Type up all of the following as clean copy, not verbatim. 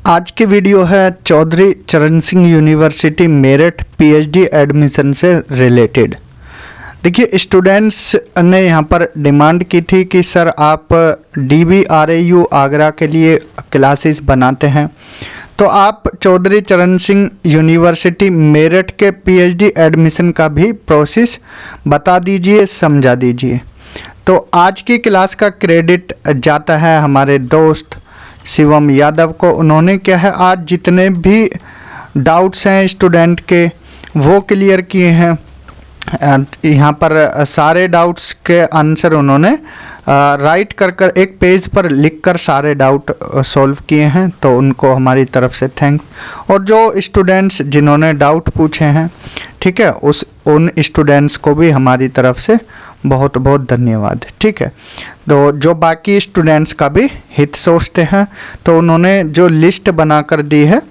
आज की वीडियो है चौधरी चरण Singh university Meerut PhD admission से रिलेटेड। देखिए, स्टूडेंट्स ने यहाँ पर डिमांड की थी कि सर आप DBRAU आगरा के लिए क्लासेस बनाते हैं, तो आप चौधरी चरण सिंह यूनिवर्सिटी मेरठ के पीएचडी एडमिशन का भी प्रोसेस बता दीजिए, समझा दीजिए। तो आज की क्लास का क्रेडिट जाता है हमारे दोस्त शिवम यादव को। उन्होंने क्या है, आज जितने भी डाउट्स हैं स्टूडेंट के वो क्लियर किए हैं। यहाँ पर सारे डाउट्स के आंसर उन्होंने राइट कर एक पेज पर लिखकर सारे डाउट सॉल्व किए हैं, तो उनको हमारी तरफ से थैंक्स। और जो स्टूडेंट्स जिन्होंने डाउट पूछे हैं, ठीक है, उन स्टूडेंट्स को भी हमारी तरफ से बहुत बहुत धन्यवाद। ठीक है, तो जो बाकी स्टूडेंट्स का भी हित सोचते हैं, तो उन्होंने जो लिस्ट बनाकर दी है,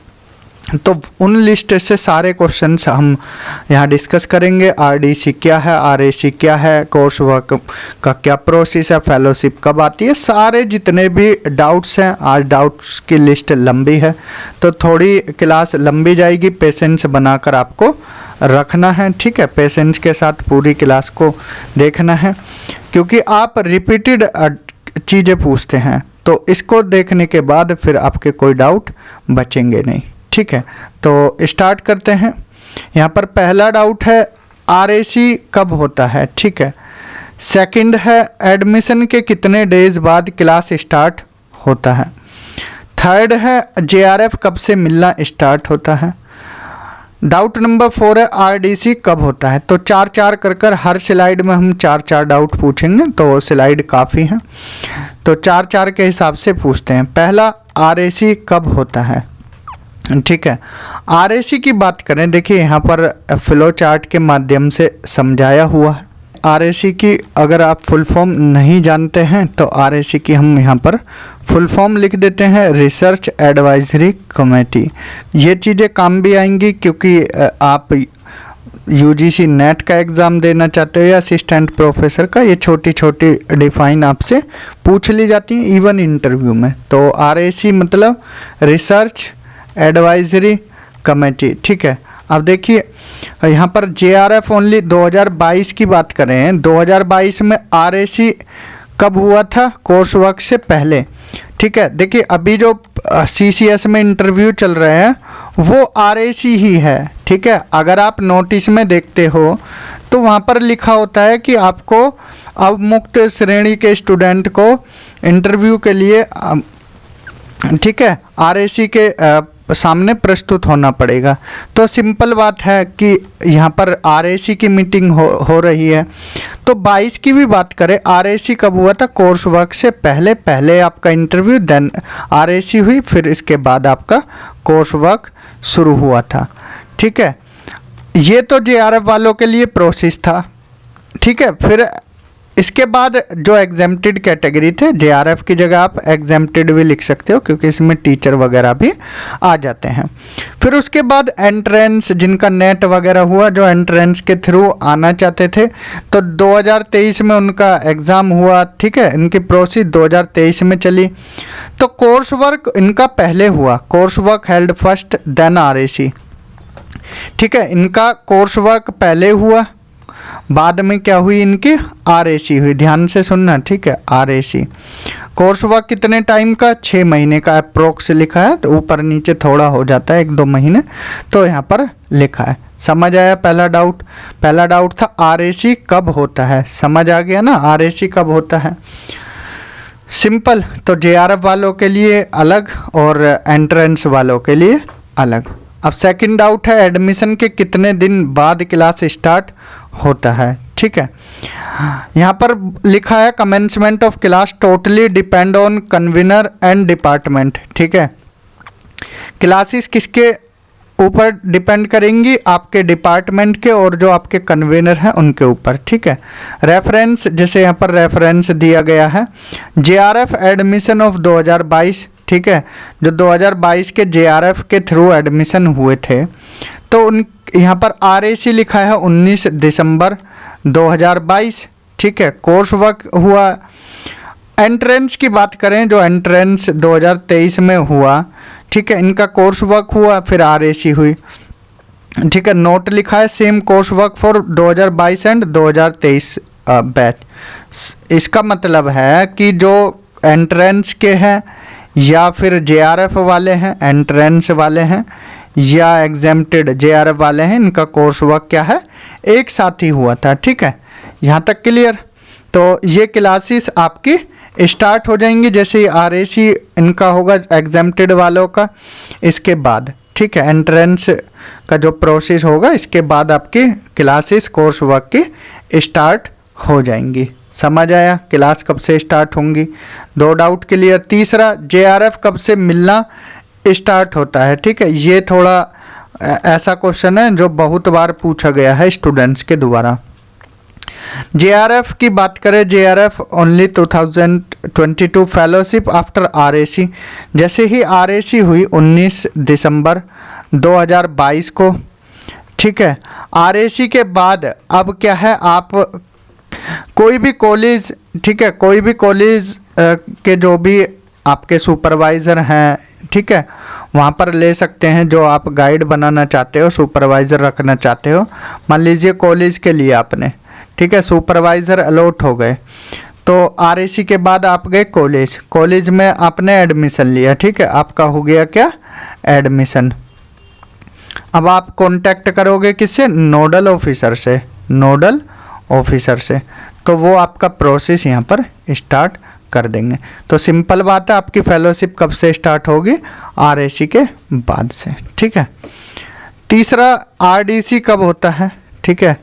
तो उन लिस्ट से सारे क्वेश्चंस हम यहाँ डिस्कस करेंगे। RDC क्या है, RAC क्या है, कोर्स वर्क का क्या प्रोसेस है, फेलोशिप कब आती है, सारे जितने भी डाउट्स हैं। आज डाउट्स की लिस्ट लंबी है, तो थोड़ी क्लास लंबी जाएगी, पेशेंस बनाकर आपको रखना है। ठीक है, पेशेंस के साथ पूरी क्लास को देखना है, क्योंकि आप रिपीटेड चीज़ें पूछते हैं, तो इसको देखने के बाद फिर आपके कोई डाउट बचेंगे नहीं। ठीक है, तो स्टार्ट करते हैं। यहाँ पर पहला डाउट है RAC कब होता है। ठीक है, सेकंड है एडमिशन के कितने डेज बाद क्लास स्टार्ट होता है। थर्ड है JRF कब से मिलना स्टार्ट होता है। डाउट नंबर 4 है RDC कब होता है। तो 4-4 कर हर स्लाइड में हम 4-4 डाउट पूछेंगे, तो स्लाइड काफ़ी है, तो 4-4 के हिसाब से पूछते हैं। पहला RAC कब होता है। ठीक है, RAC की बात करें, देखिए यहाँ पर फ्लो चार्ट के माध्यम से समझाया हुआ है। RAC की अगर आप फुल फॉर्म नहीं जानते हैं, तो RAC की हम यहाँ पर फुल फॉर्म लिख देते हैं, रिसर्च एडवाइजरी कमेटी। ये चीज़ें काम भी आएंगी, क्योंकि आप UGC नेट का एग्ज़ाम देना चाहते हो या असिस्टेंट प्रोफेसर का, ये छोटी छोटी डिफाइन आपसे पूछ ली जाती हैं इवन इंटरव्यू में। तो RAC मतलब रिसर्च एडवाइजरी कमेटी। ठीक है, अब देखिए यहाँ पर JRF ओनली 2022 की बात करें, 2022 में RAC कब हुआ था, कोर्स वर्क से पहले। ठीक है, देखिए अभी जो CCS में इंटरव्यू चल रहे हैं वो RAC ही है। ठीक है, अगर आप नोटिस में देखते हो तो वहाँ पर लिखा होता है कि आपको अवमुक्त श्रेणी के स्टूडेंट को इंटरव्यू के लिए, ठीक है, RAC के सामने प्रस्तुत होना पड़ेगा। तो सिंपल बात है कि यहाँ पर RAC की मीटिंग हो रही है। तो 22 की भी बात करें, RAC कब हुआ था, कोर्स वर्क से पहले आपका इंटरव्यू, देन RAC हुई, फिर इसके बाद आपका कोर्स वर्क शुरू हुआ था। ठीक है, ये तो JRF वालों के लिए प्रोसेस था। ठीक है, फिर इसके बाद जो एग्जेम्प्टेड कैटेगरी थे, JRF की जगह आप एग्जेम्प्टेड भी लिख सकते हो, क्योंकि इसमें टीचर वगैरह भी आ जाते हैं। फिर उसके बाद एंट्रेंस, जिनका नेट वगैरह हुआ, जो एंट्रेंस के थ्रू आना चाहते थे, तो 2023 में उनका एग्ज़ाम हुआ। ठीक है, इनकी प्रोसेस 2023 में चली। तो कोर्स वर्क इनका पहले हुआ, course work held first then RAC। ठीक है, इनका कोर्स वर्क पहले हुआ, बाद में क्या हुई, इनकी RAC हुई। ध्यान से सुनना, ठीक है, RAC कोर्स वर्क कितने टाइम का, 6 महीने का अप्रोक्स लिखा है, तो ऊपर नीचे थोड़ा हो जाता है 1-2 महीने, तो यहाँ पर लिखा है। समझ आया पहला डाउट। पहला डाउट था RAC कब होता है, समझ आ गया ना, RAC कब होता है, सिंपल। तो JRF वालों के लिए अलग और एंट्रेंस वालों के लिए अलग। अब सेकंड डाउट है एडमिशन के कितने दिन बाद क्लास स्टार्ट होता है। ठीक है, यहाँ पर लिखा है commencement of class totally depend on convener and department. ठीक है, क्लासेस किसके ऊपर डिपेंड करेंगी, आपके डिपार्टमेंट के और जो आपके कन्वीनर हैं उनके ऊपर। ठीक है, रेफरेंस, जैसे यहाँ पर रेफरेंस दिया गया है, JRF एडमिशन ऑफ 2022। ठीक है, जो 2022 के JRF के थ्रू एडमिशन हुए थे, तो उन यहाँ पर RAC लिखा है 19 दिसंबर 2022। ठीक है, कोर्स वर्क हुआ। एंट्रेंस की बात करें, जो एंट्रेंस 2023 में हुआ, ठीक है, इनका कोर्स वर्क हुआ, फिर RAC हुई। ठीक है, नोट लिखा है same course work for 2022 and 2023 batch. इसका मतलब है कि जो एंट्रेंस के हैं या फिर JRF वाले हैं, एंट्रेंस वाले हैं या एग्जेम्प्टेड JRF वाले हैं, इनका कोर्स वर्क क्या है, एक साथ ही हुआ था। ठीक है, यहाँ तक क्लियर। तो ये क्लासेस आपकी स्टार्ट हो जाएंगी जैसे ही RAC इनका होगा एग्जेम्प्टेड वालों का, इसके बाद। ठीक है, एंट्रेंस का जो प्रोसेस होगा इसके बाद आपकी क्लासेस कोर्स वर्क की स्टार्ट हो जाएंगी। समझ आया क्लास कब से स्टार्ट होंगी, 2 डाउट क्लियर। तीसरा, JRF कब से मिलना स्टार्ट होता है। ठीक है, ये थोड़ा ऐसा क्वेश्चन है जो बहुत बार पूछा गया है स्टूडेंट्स के द्वारा। JRF की बात करें, JRF only 2022 fellowship after RAC। जैसे ही RAC हुई 19 दिसंबर 2022 को। ठीक है, RAC के बाद अब क्या है, आप कोई भी कॉलेज, ठीक है, कोई भी कॉलेज के जो भी आपके सुपरवाइज़र हैं, ठीक है, वहाँ पर ले सकते हैं जो आप गाइड बनाना चाहते हो, सुपरवाइज़र रखना चाहते हो। मान लीजिए कॉलेज के लिए आपने, ठीक है, सुपरवाइज़र अलॉट हो गए, तो RAC के बाद आप गए कॉलेज, कॉलेज में आपने एडमिशन लिया। ठीक है, आपका हो गया क्या, एडमिशन। अब आप कांटेक्ट करोगे किससे, नोडल ऑफिसर से, नोडल ऑफिसर से, तो वो आपका प्रोसेस यहाँ पर स्टार्ट कर देंगे। तो सिंपल बात है, आपकी फेलोशिप कब से स्टार्ट होगी, RAC के बाद से। ठीक है, तीसरा RDC कब होता है। ठीक है,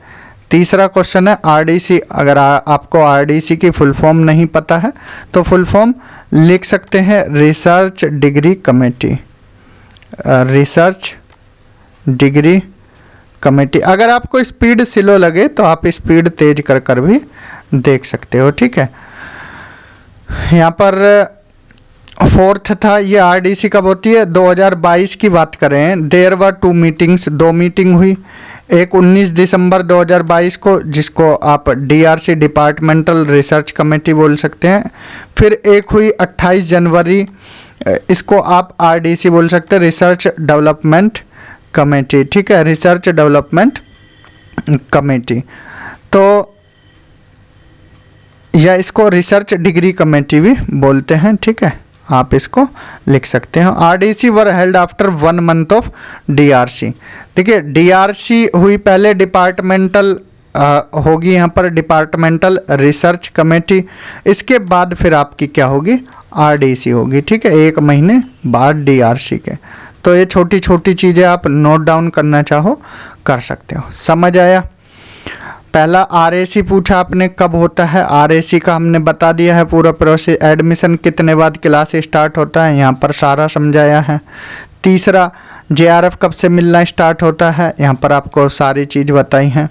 तीसरा क्वेश्चन है RDC। अगर आपको RDC की फुल फॉर्म नहीं पता है तो फुल फॉर्म लिख सकते हैं, research degree committee, research degree committee. अगर आपको स्पीड स्लो लगे तो आप स्पीड तेज कर कर भी देख सकते हो। ठीक है, यहाँ पर फोर्थ था, ये RDC कब होती है, 2022 की बात करें, देयर वर 2 मीटिंग्स, 2 मीटिंग हुई। एक 19 दिसंबर 2022 को, जिसको आप DRC डिपार्टमेंटल रिसर्च कमेटी बोल सकते हैं। फिर एक हुई 28 जनवरी, इसको आप RDC बोल सकते हैं, रिसर्च डेवलपमेंट कमेटी। ठीक है, रिसर्च डेवलपमेंट कमेटी, तो या इसको रिसर्च डिग्री कमेटी भी बोलते हैं। ठीक है, आप इसको लिख सकते हैं। RDC were held after 1 month of DRC। देखिए, DRC हुई पहले, डिपार्टमेंटल होगी यहाँ पर डिपार्टमेंटल रिसर्च कमेटी, इसके बाद फिर आपकी क्या होगी, RDC होगी। ठीक है, 1 महीने बाद DRC के। तो ये छोटी छोटी चीज़ें आप नोट डाउन करना चाहो कर सकते हो। समझ आया। पहला RAC पूछा आपने कब होता है, RAC का हमने बता दिया है पूरा प्रोसेस। एडमिशन कितने बाद क्लास स्टार्ट होता है, यहाँ पर सारा समझाया है। तीसरा, JRF कब से मिलना स्टार्ट होता है, यहाँ पर आपको सारी चीज़ बताई हैं।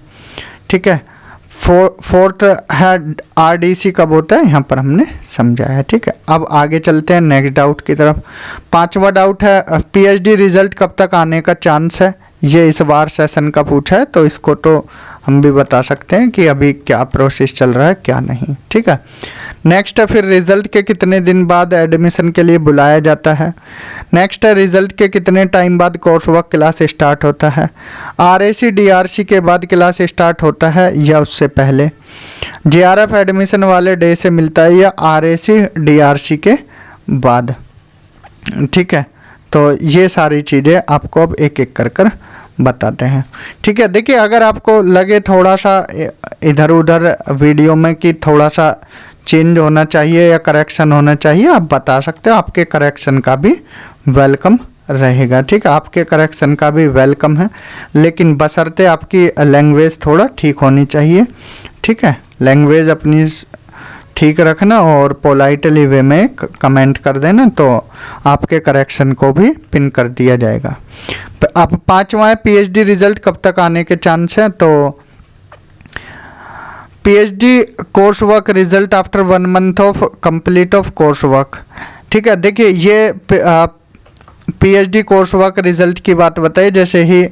ठीक है, फोर्थ है RDC कब होता है, यहाँ पर हमने समझाया है। ठीक है, अब आगे चलते हैं नेक्स्ट डाउट की तरफ। 5वां डाउट है, PhD रिजल्ट कब तक आने का चांस है। ये इस बार सेशन का पूछा है, तो इसको तो हम भी बता सकते हैं कि अभी क्या प्रोसेस चल रहा है क्या नहीं। ठीक है, नेक्स्ट है फिर रिजल्ट के कितने दिन बाद एडमिशन के लिए बुलाया जाता है। नेक्स्ट है रिजल्ट के कितने टाइम बाद कोर्स वर्क क्लास स्टार्ट होता है। RAC DRC के बाद क्लास स्टार्ट होता है या उससे पहले। JRF एडमिशन वाले डे से मिलता है या RAC DRC के बाद। ठीक है, तो ये सारी चीज़ें आपको अब एक एक कर बताते हैं। ठीक है, देखिए, अगर आपको लगे थोड़ा सा इधर उधर वीडियो में कि थोड़ा सा चेंज होना चाहिए या करेक्शन होना चाहिए, आप बता सकते हो। आपके करेक्शन का भी वेलकम रहेगा। ठीक है, आपके करेक्शन का भी वेलकम है, लेकिन बशर्ते आपकी लैंग्वेज थोड़ा ठीक होनी चाहिए। ठीक है, लैंग्वेज अपनी ठीक रखना और पोलाइटली वे में कमेंट कर देना, तो आपके करेक्शन को भी पिन कर दिया जाएगा। अब 5वां है, PhD रिजल्ट कब तक आने के चांस हैं। तो PhD course work result after 1 month of complete of course work. ठीक है, देखिए, ये PhD कोर्स वर्क रिजल्ट की बात बताइए, जैसे ही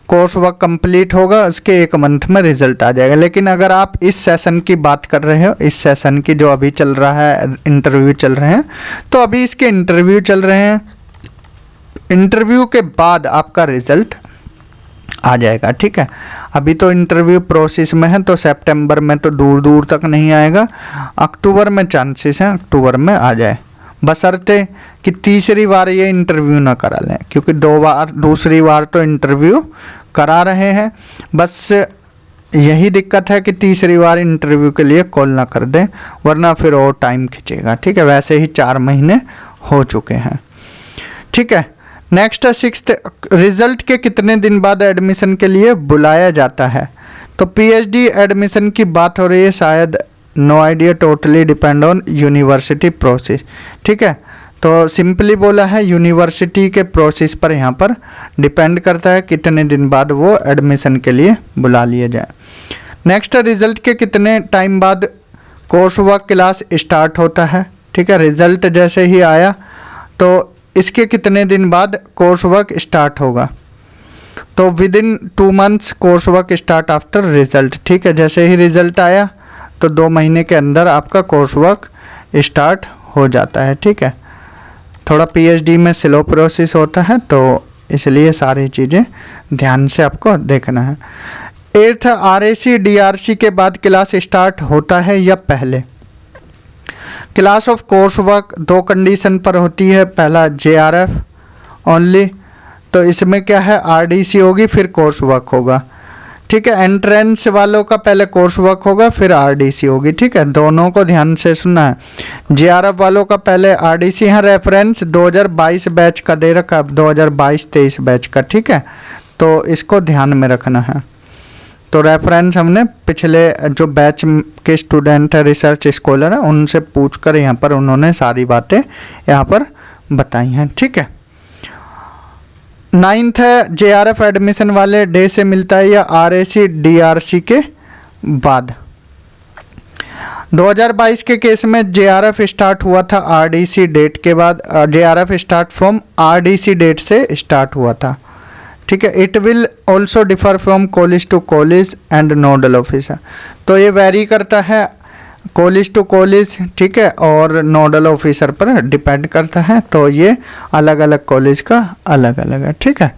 कोर्स वर्क कंप्लीट होगा उसके 1 मंथ में रिजल्ट आ जाएगा। लेकिन अगर आप इस सेशन की बात कर रहे हो, इस सेशन की जो अभी चल रहा है, इंटरव्यू चल रहे हैं, तो अभी इसके इंटरव्यू चल रहे हैं इंटरव्यू के बाद आपका रिजल्ट आ जाएगा, ठीक है। अभी तो इंटरव्यू प्रोसेस में है, तो सितंबर में तो दूर दूर तक नहीं आएगा, अक्टूबर में चांसेस हैं अक्टूबर में आ जाए, बशर्ते कि तीसरी बार ये इंटरव्यू ना करा लें, क्योंकि दूसरी बार तो इंटरव्यू करा रहे हैं, बस यही दिक्कत है कि तीसरी बार इंटरव्यू के लिए कॉल ना कर दें, वरना फिर और टाइम खींचेगा, ठीक है। वैसे ही 4 महीने हो चुके हैं, ठीक है। नेक्स्ट है 6th, रिजल्ट के कितने दिन बाद एडमिशन के लिए बुलाया जाता है। तो पीएचडी एडमिशन की बात हो रही है, शायद no idea, totally depend on university process, ठीक है। तो सिंपली बोला है यूनिवर्सिटी के प्रोसेस पर यहाँ पर डिपेंड करता है कितने दिन बाद वो एडमिशन के लिए बुला लिया जाए। नेक्स्ट, रिजल्ट के कितने टाइम बाद कोर्स वर्क क्लास स्टार्ट होता है, ठीक है। रिजल्ट जैसे ही आया तो इसके कितने दिन बाद कोर्स वर्क स्टार्ट होगा, तो with in 2 months course work start after result, ठीक है। जैसे ही रिजल्ट आया तो 2 महीने के अंदर आपका कोर्स वर्क स्टार्ट हो जाता है, ठीक है। थोड़ा पीएचडी में स्लो प्रोसेस होता है, तो इसलिए सारी चीज़ें ध्यान से आपको देखना है। 8th, आरएसी डीआरसी के बाद क्लास स्टार्ट होता है या पहले। Class of course work 2 condition पर होती है, पहला जेआरएफ ओनली, तो इसमें क्या है आरडीसी होगी फिर कोर्स वर्क होगा, ठीक है। एंट्रेंस वालों का पहले कोर्स वर्क होगा फिर आरडीसी होगी, ठीक है। दोनों को ध्यान से सुनना है। जेआरएफ वालों का पहले आरडीसी है, रेफरेंस 2022 बैच का दे रखा, 2022-23 बैच का, ठीक है। तो इसको ध्यान में रखना है। तो रेफरेंस हमने पिछले जो बैच के स्टूडेंट है, रिसर्च स्कॉलर है, उनसे पूछकर यहाँ पर उन्होंने सारी बातें यहाँ पर बताई हैं, ठीक है। 9th है, जेआरएफ एडमिशन वाले डे से मिलता है या आरएसी डीआरसी के बाद। 2022 के केस में जेआरएफ स्टार्ट हुआ था आरडीसी डेट के बाद, JRF start from RDC date से स्टार्ट हुआ था, ठीक है। It will also differ from college to college and nodal officer, तो ये वेरी करता है कॉलेज टू कॉलेज, ठीक है, और नोडल ऑफिसर पर डिपेंड करता है, तो ये अलग अलग कॉलेज का अलग अलग है, ठीक है।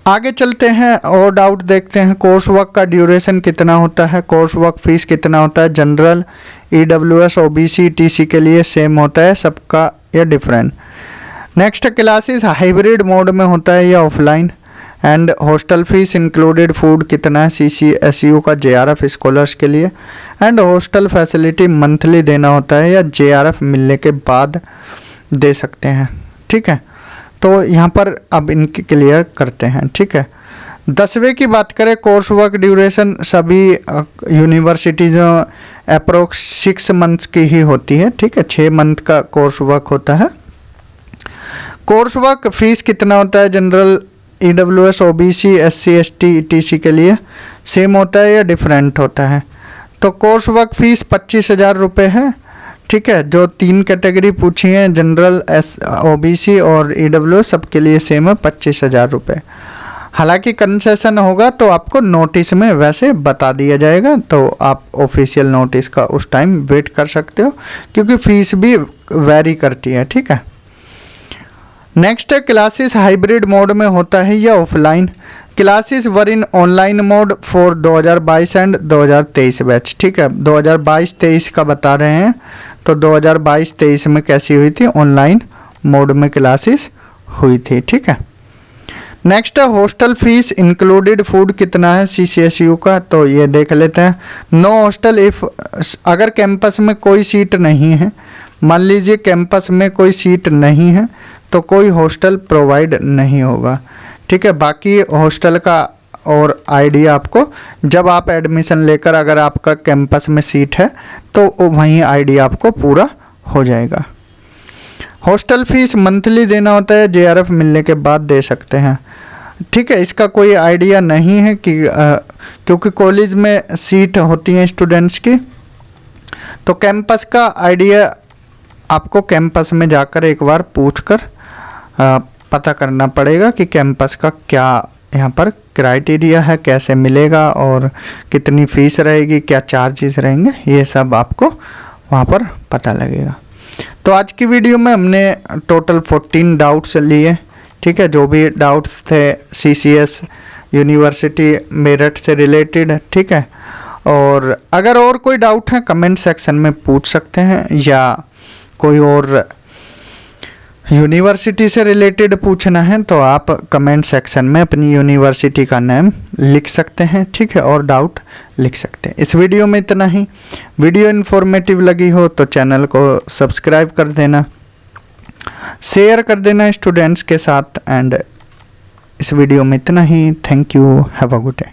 आगे चलते हैं और डाउट देखते हैं। कोर्स वर्क का ड्यूरेशन कितना होता है, कोर्स वर्क फीस कितना होता है। जनरल, ईडब्ल्यूएस, ओबीसी, टीसी के लिए सेम होता है सबका या different. Next, classes hybrid mode में होता है या offline. And hostel fees included food कितना है सीसीएसयू का जेआरएफ स्कॉलर्स के लिए। एंड हॉस्टल फैसिलिटी मंथली देना होता है या जेआरएफ मिलने के बाद दे सकते हैं, ठीक है। तो यहाँ पर अब इनकी क्लियर करते हैं, ठीक है। 10वें की बात करें, कोर्स वर्क ड्यूरेशन सभी यूनिवर्सिटीज अप्रोक्स 6 मंथ्स की ही होती है, ठीक है। 6 मंथ का कोर्स वर्क होता है। कोर्स वर्क फीस कितना होता है, general, EWS, OBC, SC, ST, etc के लिए सेम होता है या डिफरेंट होता है। तो कोर्स वर्क फीस 25,000 रुपये है, ठीक है। जो 3 कैटेगरी पूछी हैं, जनरल, ओबीसी और ईडब्ल्यूएस, सबके लिए सेम है 25,000 रुपये। हालांकि कंसेशन होगा तो आपको नोटिस में वैसे बता दिया जाएगा, तो आप ऑफिशियल नोटिस का उस टाइम वेट कर सकते हो, क्योंकि फीस भी वेरी करती है, ठीक है। नेक्स्ट है, क्लासेस हाइब्रिड मोड में होता है या offline. Classes were in online mode for 2022 and 2023 batch, ठीक है। 2022-23 का बता रहे हैं, तो 2022-23 में कैसी हुई थी, ऑनलाइन मोड में क्लासेस हुई थी, ठीक है। नेक्स्ट है, हॉस्टल फीस इंक्लूडेड फूड कितना है सीसीएसयू का, तो ये देख लेते हैं। नो हॉस्टल इफ, अगर कैंपस में कोई सीट नहीं है, मान लीजिए कैंपस में कोई सीट नहीं है, तो कोई हॉस्टल प्रोवाइड नहीं होगा, ठीक है। बाकी हॉस्टल का और आइडिया आपको जब आप एडमिशन लेकर, अगर आपका कैंपस में सीट है तो वहीं आइडिया आपको पूरा हो जाएगा। हॉस्टल फीस मंथली देना होता है, जेआरएफ मिलने के बाद दे सकते हैं, ठीक है। इसका कोई आइडिया नहीं है कि क्योंकि कॉलेज में सीट होती हैं स्टूडेंट्स की, तो कैंपस का आइडिया आपको कैंपस में जाकर एक बार पूछकर पता करना पड़ेगा कि कैंपस का क्या यहाँ पर क्राइटेरिया है, कैसे मिलेगा और कितनी फ़ीस रहेगी, क्या चार्जेस रहेंगे, ये सब आपको वहाँ पर पता लगेगा। तो आज की वीडियो में हमने टोटल 14 डाउट्स लिए, ठीक है, जो भी डाउट्स थे CCS यूनिवर्सिटी मेरठ से रिलेटेड, ठीक है। और अगर और कोई डाउट है कमेंट सेक्शन में पूछ सकते हैं, या कोई और यूनिवर्सिटी से रिलेटेड पूछना है तो आप कमेंट सेक्शन में अपनी यूनिवर्सिटी का नेम लिख सकते हैं, ठीक है, और डाउट लिख सकते हैं। इस वीडियो में इतना ही। वीडियो इन्फॉर्मेटिव लगी हो तो चैनल को सब्सक्राइब कर देना, शेयर कर देना स्टूडेंट्स के साथ। एंड इस वीडियो में इतना ही। Thank you, have a good day.